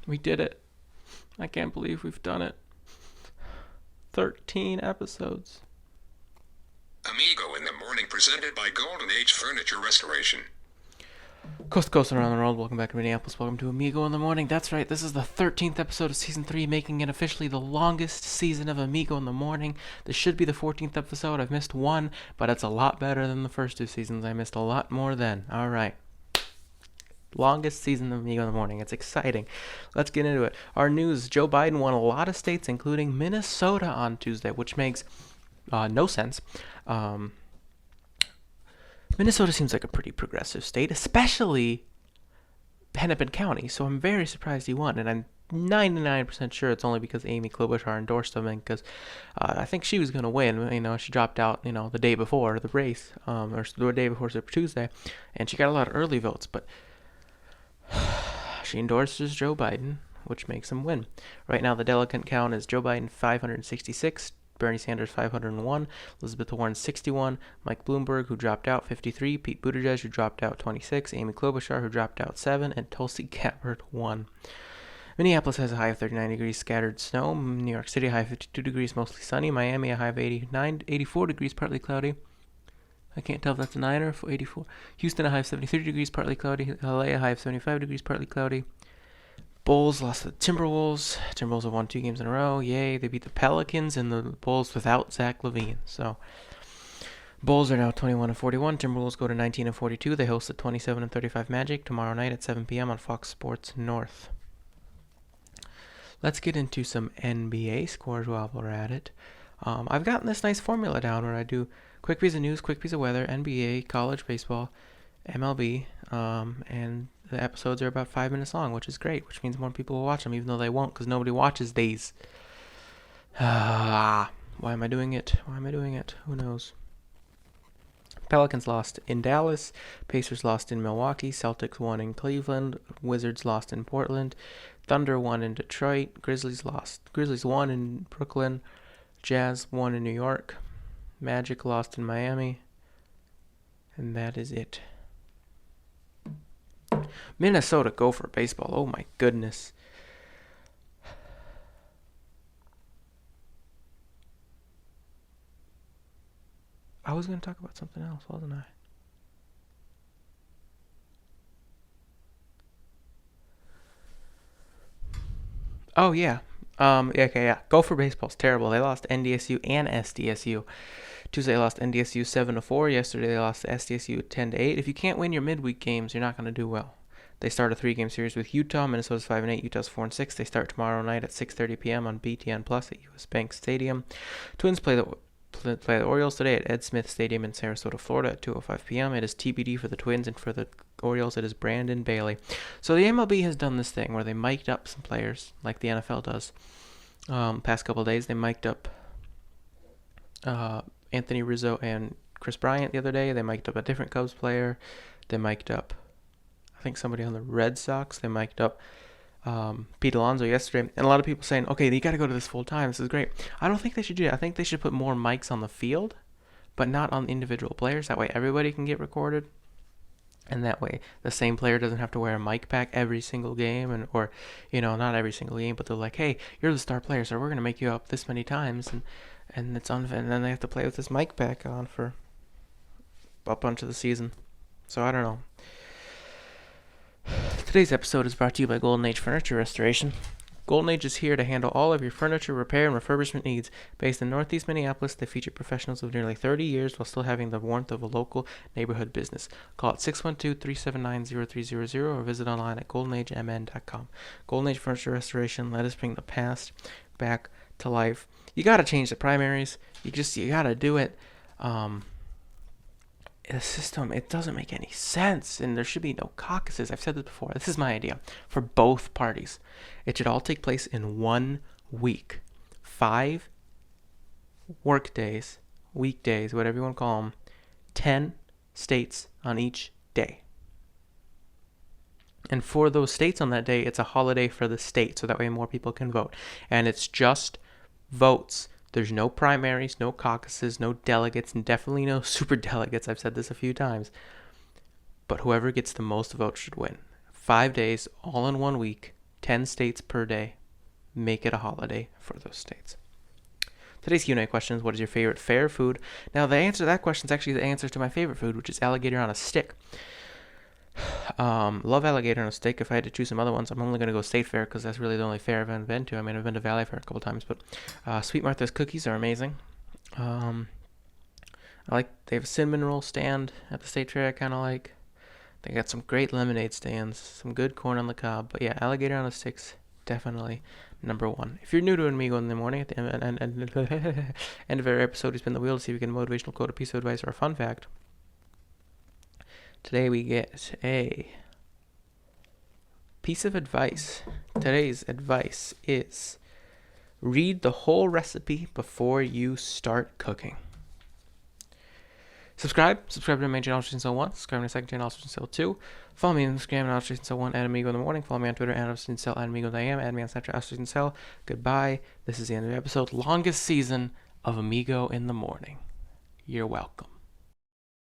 We did it. I can't believe we've done it. 13 episodes. Amigo in the Morning, presented by Golden Age Furniture Restoration. Coast to coast and around the world, welcome back to Minneapolis. Welcome to Amigo in the Morning. That's right, this is the 13th episode of Season 3, making it officially the longest season of Amigo in the Morning. This should be the 14th episode. I've missed one, but it's a lot better than the first two seasons. I missed a lot more then. Alright. Longest season of Amigo in the Morning. It's exciting. Let's get into it. Our news: Joe Biden won a lot of states, including Minnesota on Tuesday, which makes no sense. Minnesota seems like a pretty progressive state, especially Hennepin County, so I'm very surprised he won, and I'm 99% sure it's only because Amy Klobuchar endorsed him, and because I think she was going to win. She dropped out, the day before the race, or the day before Super Tuesday, and she got a lot of early votes, but she endorses Joe Biden, which makes him win. Right now, the delegate count is Joe Biden 566, Bernie Sanders 501, Elizabeth Warren 61, Mike Bloomberg, who dropped out, 53, Pete Buttigieg, who dropped out, 26, Amy Klobuchar, who dropped out, 7, and Tulsi Gabbard 1. Minneapolis has a high of 39 degrees, scattered snow. New York City, a high of 52 degrees, mostly sunny. Miami, a high of 84 degrees, partly cloudy. I can't tell if that's a 9 or 84. Houston, a high of 73 degrees, partly cloudy. LA, a high of 75 degrees, partly cloudy. Bulls lost to the Timberwolves. Timberwolves have won 2 games in a row. Yay, they beat the Pelicans and the Bulls without Zach LaVine. So, Bulls are now 21-41. Timberwolves go to 19-42. They host the 27-35 Magic tomorrow night at 7 p.m. on Fox Sports North. Let's get into some NBA scores while we're at it. I've gotten this nice formula down where I do quick piece of news, quick piece of weather, NBA, college baseball, MLB, and the episodes are about 5 minutes long, which is great, which means more people will watch them, even though they won't, because nobody watches these. Why am I doing it? Who knows? Pelicans lost in Dallas, Pacers lost in Milwaukee, Celtics won in Cleveland, Wizards lost in Portland, Thunder won in Detroit, Grizzlies won in Brooklyn, Jazz won in New York, Magic lost in Miami, and that is it. Minnesota Gopher baseball. Oh my goodness. I was going to talk about something else, wasn't I? Oh yeah. Okay, yeah. Gopher baseball's terrible. They lost NDSU and SDSU. Tuesday they lost NDSU 7-4. Yesterday they lost SDSU 10-8. If you can't win your midweek games, you're not going to do well. They start a 3-game series with Utah. Minnesota's 5-8. Utah's 4-6. They start tomorrow night at 6:30 p.m. on BTN Plus at US Bank Stadium. Twins play the Orioles today at Ed Smith Stadium in Sarasota, Florida at 2:05 p.m. It is TBD for the Twins, and for the Orioles it is Brandon Bailey. So the MLB has done this thing where they mic'd up some players like the NFL does. Past couple of days they mic'd up Anthony Rizzo and Chris Bryant the other day. They mic'd up a different Cubs player. They mic'd up, I think, somebody on the Red Sox. They mic'd up Pete Alonso yesterday, and a lot of people saying, okay, you got to go to this full time. This is great. I don't think they should do that. I think they should put more mics on the field, but not on individual players. That way everybody can get recorded, and that way the same player doesn't have to wear a mic pack every single game, or not every single game, but they're like, hey, you're the star player, so we're going to make you up this many times, and it's and then they have to play with this mic pack on for a bunch of the season. So I don't know. Today's episode is brought to you by Golden Age Furniture Restoration. Golden Age is here to handle all of your furniture repair and refurbishment needs. Based in Northeast Minneapolis, they feature professionals of nearly 30 years while still having the warmth of a local neighborhood business. Call at 612-379-0300 or visit online at goldenagemn.com. Golden Age Furniture Restoration, let us bring the past back to life. You gotta change the primaries. You gotta do it. The system, it doesn't make any sense, and there should be no caucuses. I've said this before. This is my idea for both parties. It should all take place in 1 week. 5 weekdays, whatever you want to call them, 10 states on each day. And for those states on that day, it's a holiday for the state, so that way more people can vote. And it's just votes. There's no primaries, no caucuses, no delegates, and definitely no super delegates. I've said this a few times. But whoever gets the most votes should win. 5 days, all in 1 week, 10 states per day. Make it a holiday for those states. Today's Q&A question is, what is your favorite fair food? Now, the answer to that question is actually the answer to my favorite food, which is alligator on a stick. Love alligator on a stick. If I had to choose some other ones, I'm only going to go State Fair because that's really the only fair I've been to. I mean, I've been to Valley Fair a couple times, but Sweet Martha's cookies are amazing. They have a cinnamon roll stand at the State Fair I kind of like. They got some great lemonade stands, some good corn on the cob. But yeah, alligator on a stick's definitely number one. If you're new to Amigo in the morning, at the end of every episode, we spin the wheel to see if we get a motivational quote, a piece of advice, or a fun fact. Today we get a piece of advice. Today's advice is read the whole recipe before you start cooking. Subscribe to my main channel, Cell1. Subscribe to my second channel, Cell2. Follow me on Instagram, Cell1, at Amigo in the morning. Follow me on Twitter, at Cell, at Amigo I am. Add me on Snapchat, Cell. Goodbye. This is the end of the episode. Longest season of Amigo in the morning. You're welcome.